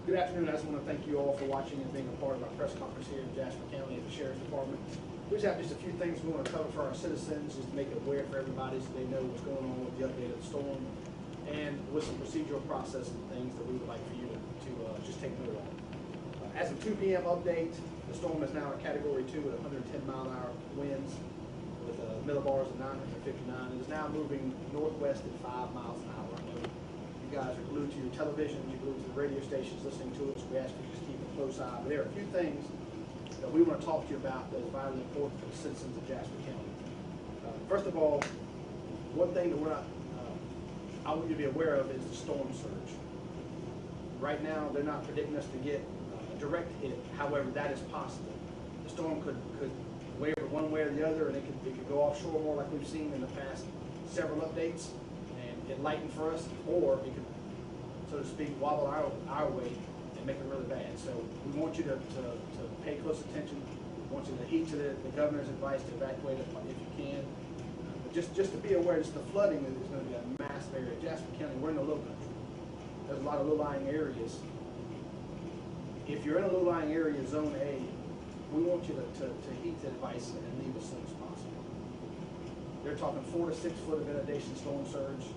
Good afternoon. I just want to thank you all for watching and being a part of our press conference here in Jasper County at the Sheriff's Department. We just have just a few things we want to cover for our citizens, just to make it aware for everybody so they know what's going on with the update of the storm, and with some procedural process and things that we would like for you to just take note of. As of 2 p.m. update, the storm is now a Category 2 at 110 mile-an-hour winds with millibars of 959. It is now moving northwest at 5 miles an hour. I know you guys are glued to your televisions, you're glued to the radio stations listening to us. We ask you to just keep a close eye. But there are a few things that we want to talk to you about that is vitally important for the citizens of Jasper County. First of all, one thing that I want you to be aware of is the storm surge. Right now, they're not predicting us to get a direct hit. However, that is possible. The storm could waver one way or the other, and it could go offshore more like we've seen in the past several updates, and it lightened for us, or it could, so to speak, wobble our way and make it really bad. So we want you to pay close attention. We want you to heed to the governor's advice to evacuate if you can. But just to be aware, just the flooding is going to be a massive area. Jasper County, we're in the low country. There's a lot of low-lying areas. If you're in a low-lying area, Zone A, we want you to heed the advice and leave as soon as possible. They're talking 4 to 6 foot of inundation storm surge,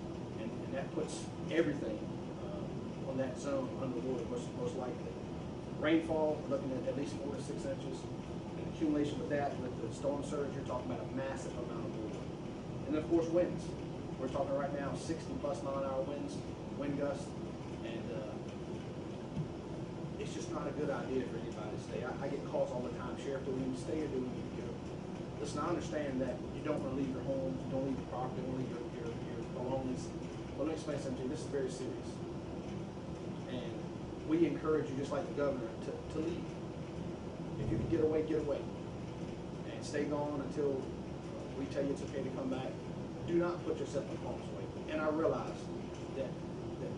and that puts everything on that zone underwater most likely. Rainfall, we're looking at least 4 to 6 inches. And accumulation with that, with the storm surge, you're talking about a massive amount of water. And then of course winds. We're talking right now 60+ mile-an-hour winds, wind gusts, and it's just not a good idea for anybody to stay. I get calls all the time, Sheriff, do we need to stay or do we need to go? Listen, I understand that you don't want to leave your home, you don't leave your property, you don't leave your belongings. But let me explain something to you. This is very serious. And we encourage you, just like the governor, to leave. If you can get away, get away. And stay gone until we tell you it's okay to come back. Do not put yourself in harm's way. And I realize that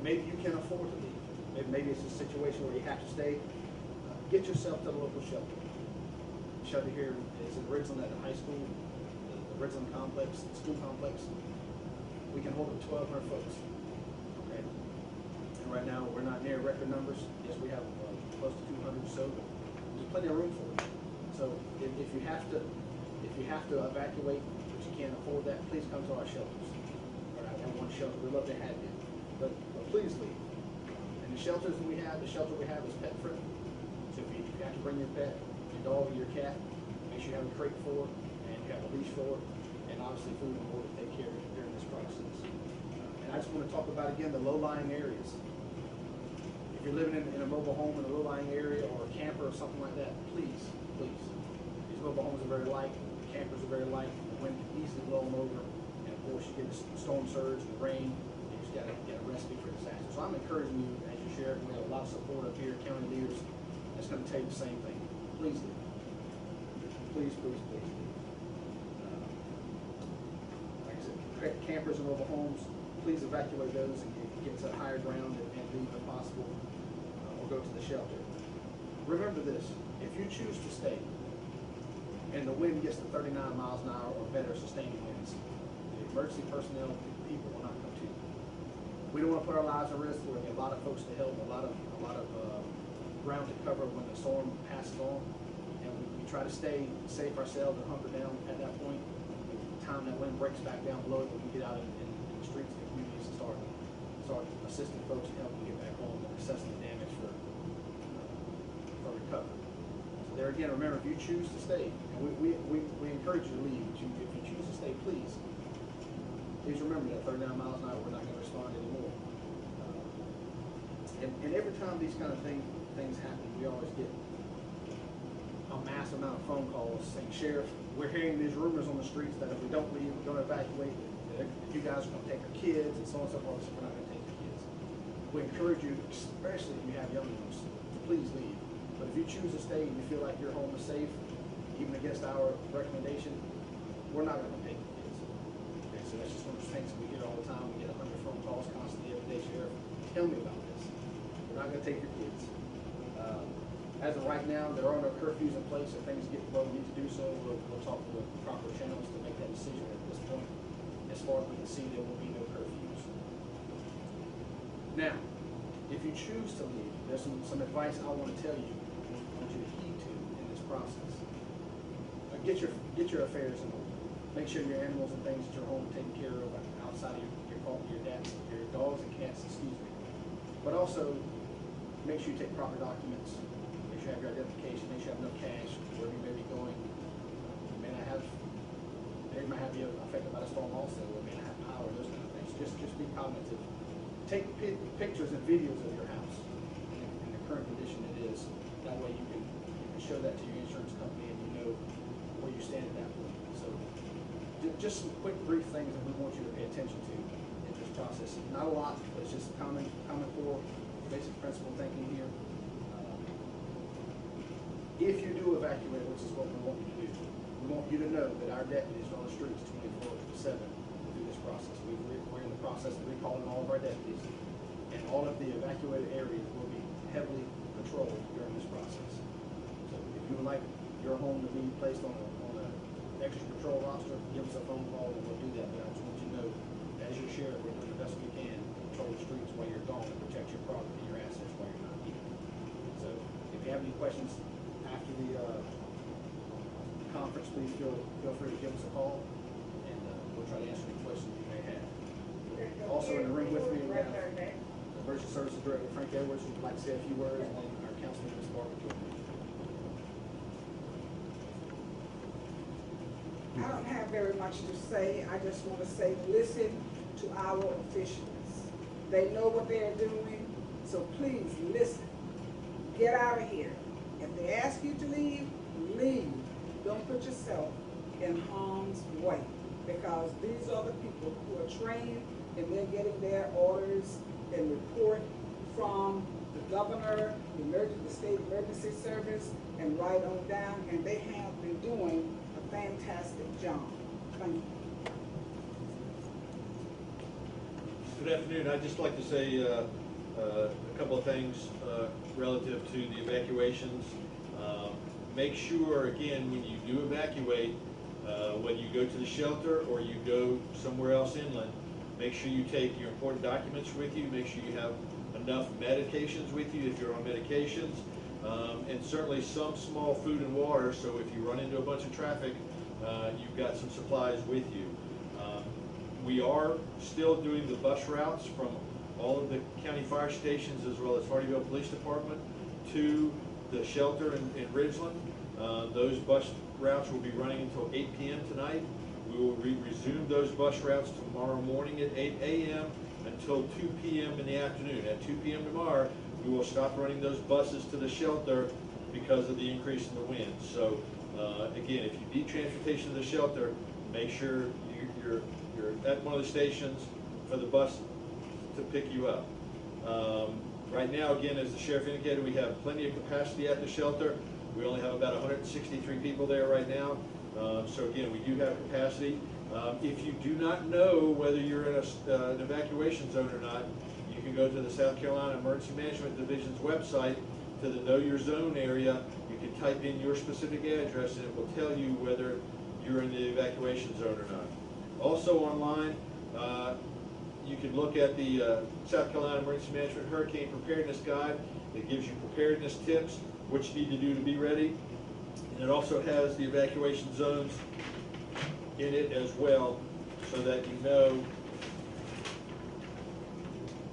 maybe you can afford to leave. Maybe it's a situation where you have to stay. Get yourself to the local shelter. The shelter here is in Ridgeland at the high school, the Ridgeland complex, the school complex. We can hold up 1,200 folks. Okay. And right now we're not near record numbers. Yes, we have close to 200 or so, but there's plenty of room for it. So if you have to evacuate, but you can't afford that, please come to our shelters. All right, I have one shelter. We'd love to have you, but please leave. The shelters that we have, the shelter we have is pet friendly. So if you have to bring your pet, your dog or your cat, make sure you have a crate for it and you have a leash for it, and obviously food and water to take care of it during this crisis. And I just want to talk about again the low-lying areas. If you're living in a mobile home in a low-lying area or a camper or something like that, please. These mobile homes are very light, the campers are very light, the wind can easily blow them over, and of course you get the storm surge and the rain. You just got to get a recipe for disaster. So I'm encouraging you, as you share, we have a lot of support up here, county leaders, that's going to tell you the same thing. Please leave. Please leave. Like I said, campers and mobile homes, please evacuate those and get to higher ground and leave if possible, or go to the shelter. Remember this, if you choose to stay and the wind gets to 39 miles an hour or better sustaining winds, the emergency personnel people will not come to you. We don't want to put our lives at risk. We're going to get a lot of folks to help, a lot of ground to cover when the storm passes on, and we try to stay safe ourselves and hunker down at that point. The time that wind breaks back down below it, we can get out in the streets and the communities and start assisting folks and helping get back home and assessing the damage for recovery. So there again, remember, if you choose to stay, and we encourage you to leave, but if you choose to stay, please remember that 39 miles an hour, we're not going to respond anymore. And every time these kind of things happen, we always get a mass amount of phone calls saying, Sheriff, we're hearing these rumors on the streets that if we don't leave, we don't evacuate, that you guys are going to take our kids, and so on and so forth. So we're not going to take your kids. We encourage you, especially if you have young ones, to please leave. But if you choose to stay and you feel like your home is safe, even against our recommendation, we're not going to take your kids. Okay, so that's just one of those things that we get all the time. We get 100 phone calls constantly every day, Sheriff. Tell me about this. We're not going to take your kids. As of right now, there are no curfews in place. If things get where we need to do so, we'll talk to the proper channels to make that decision at this point. As far as we can see, there will be no curfews. Now, If you choose to leave, there's some advice I want to tell you, I want you to heed to in this process. Get your affairs in order. Make sure your animals and things at your home are taken care of outside of your dogs and cats, excuse me. But also, make sure you take proper documents. Make sure you have your identification. Make sure you have enough cash wherever you may be going. They might have you affected by the storm also. Or may not have power. Those kind of things. Just be cognitive. Take pictures and videos of your house in the current condition it is. That way you can show that to your insurance company and you know where you stand at that point. So just some quick, brief things that we want you to pay attention to in this process. Not a lot, but it's just common core, basic principle thinking here. If you do evacuate, which is what we want you to do, we want you to know that our deputies are on the streets 24/7 through this process. We're in the process of recalling all of our deputies, and all of the evacuated areas will be heavily patrolled during this process. So if you would like your home to be placed on an extra patrol roster, give us a phone call and we'll do that. But I just want you to know, as your sheriff, we're doing the best we can to patrol the streets while you're gone and protect your property, your assets while you're not here. So if you have any questions after the conference, please feel free to give us a call, and we'll try to answer any questions you may have. Also in the room with me, we have Emergency Services Director Frank Edwards, who'd like to say a few words, and then our Councilman, Ms. Barbara Jordan. I don't have very much to say. I just want to say, listen to our officials. They know what they're doing, so please listen. Get out of here. If they ask you to leave, leave. Don't put yourself in harm's way, because these are the people who are trained and they're getting their orders and report from the governor, the state emergency service, and right on down, and they have been doing a fantastic job. Thank you. Good afternoon. I'd just like to say a couple of things relative to the evacuations. Make sure, again, when you do evacuate, when you go to the shelter or you go somewhere else inland, make sure you take your important documents with you. Make sure you have enough medications with you if you're on medications, and certainly some small food and water, so if you run into a bunch of traffic, you've got some supplies with you. We are still doing the bus routes from all of the county fire stations as well as Hardyville Police Department to the shelter in Ridgeland. Those bus routes will be running until 8 p.m. tonight. We will resume those bus routes tomorrow morning at 8 a.m. until 2 p.m. in the afternoon. At 2 p.m. tomorrow, we will stop running those buses to the shelter because of the increase in the wind. So again, if you need transportation to the shelter, make sure you're at one of the stations for the bus to pick you up. Right now, again, as the sheriff indicated, we have plenty of capacity at the shelter. We only have about 163 people there right now. So again, we do have capacity. If you do not know whether you're in an evacuation zone or not, you can go to the South Carolina Emergency Management Division's website, to the Know Your Zone area. You can type in your specific address and it will tell you whether you're in the evacuation zone or not. Also online, you can look at the South Carolina Emergency Management Hurricane Preparedness Guide. It gives you preparedness tips, what you need to do to be ready. And it also has the evacuation zones in it as well, so that you know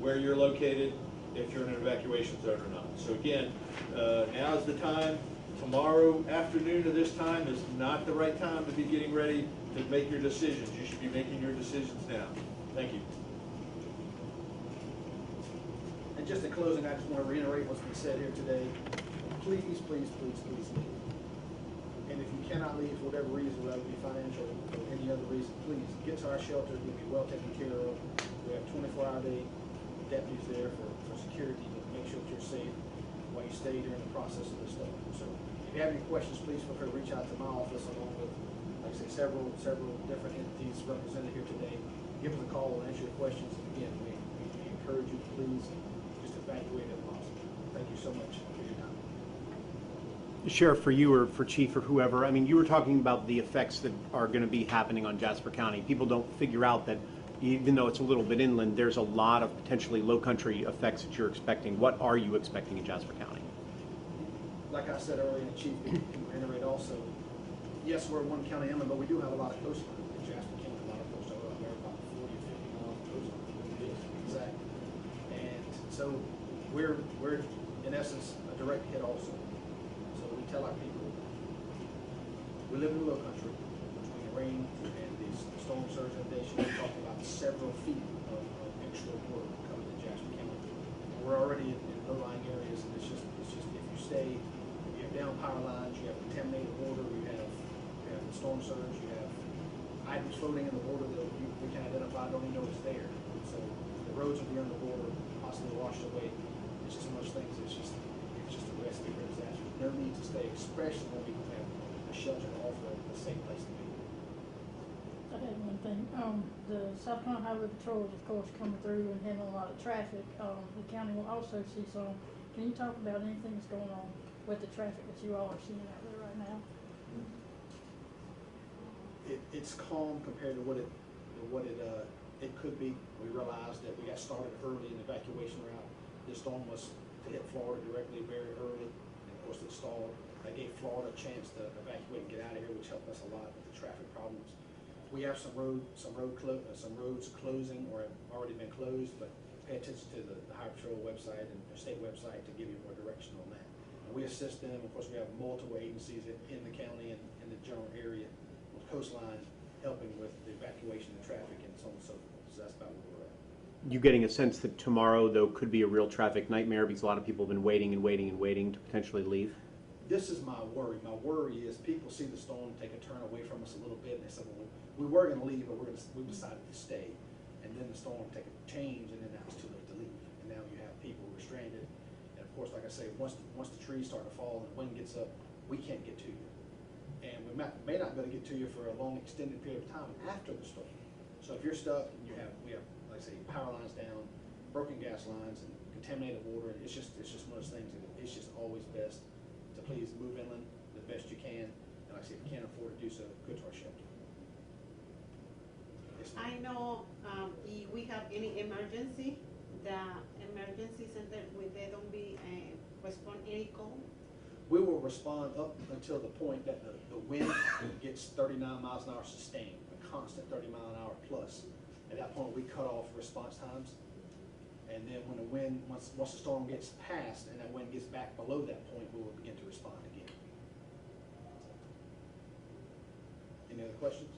where you're located if you're in an evacuation zone or not. So again, now is the time. Tomorrow afternoon at this time is not the right time to be getting ready to make your decisions. You should be making your decisions now. Thank you. And just in closing, I just want to reiterate what's been said here today. Please, please, please, please leave. And if you cannot leave for whatever reason, whether it be financial or any other reason, please get to our shelter. You'll be well taken care of. We have 24-hour-day deputies there for security to make sure that you're safe while you stay during the process of this stuff. So if you have any questions, please feel free to reach out to my office along with, like I say, several different entities represented here today. Give us a call and answer your questions. And again, we encourage you to please just evacuate if possible. Thank you so much for your time. Sheriff, for you or for Chief or whoever, I mean, you were talking about the effects that are going to be happening on Jasper County. People don't figure out that even though it's a little bit inland, there's a lot of potentially low country effects that you're expecting. What are you expecting in Jasper County? Like I said earlier, and Chief can reiterate also, yes, we're one county inland, but we do have a lot of coastline in Jasper County. A lot of folks are up there about 40 or 50 miles of coastline. Exactly. And so we're in essence a direct hit also. So we tell our people, we live in the low country between the rain and the storm surge inundation. We're talking about several feet of extra water coming to Jasper County. And we're already in low-lying areas, and it's just if you stay, you have down power lines, you have contaminated water, you have the storm surge, you have items floating in the water that we can identify, don't even know it's there. So the roads will be underwater, possibly washed away. It's just so much things. It's just a recipe for disaster. No need to stay, especially when we have a shelter to offer a safe place to be. I had one thing. The South Carolina Highway Patrol is, of course, coming through and handling a lot of traffic. The county will also see some. Can you talk about anything that's going on with the traffic that you all are seeing out there right now? It's calm compared to what it could be. We realized that we got started early in the evacuation route. This storm was to hit Florida directly very early, and of course it stalled. That gave Florida a chance to evacuate and get out of here, which helped us a lot with the traffic problems. We have some roads closing or have already been closed, but pay attention to the Highway Patrol website and the state website to give you more direction on that. And we assist them. Of course, we have multiple agencies in the county and in the general area with coastline helping with the evacuation of traffic and so on and so forth. So that's about where we're at. You getting a sense that tomorrow, though, could be a real traffic nightmare because a lot of people have been waiting and waiting and waiting to potentially leave? This is my worry. My worry is people see the storm take a turn away from us a little bit, and they say, well, we were going to leave, but we decided to stay. And then the storm take a change, and then now it's too late to leave. And now you have people who are stranded. And of course, like I say, once the trees start to fall and the wind gets up, we can't get to you. And we may not be able to get to you for a long, extended period of time after the storm. So if you're stuck and we have, like I say, power lines down, broken gas lines, and contaminated water, it's just one of those things. It's just always best to please move inland the best you can. And like I say, if you can't afford to do so, go to our shelter. Yes, ma'am. I know if we have any emergency, the emergency center, they don't be respond any call. We will respond up until the point that the wind gets 39 miles an hour sustained, a constant 30 mile an hour plus. At that point, we cut off response times. And then when the wind, once the storm gets past and that wind gets back below that point, we will begin to respond again. Any other questions?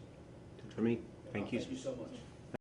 For me, thank you. Thank you so much.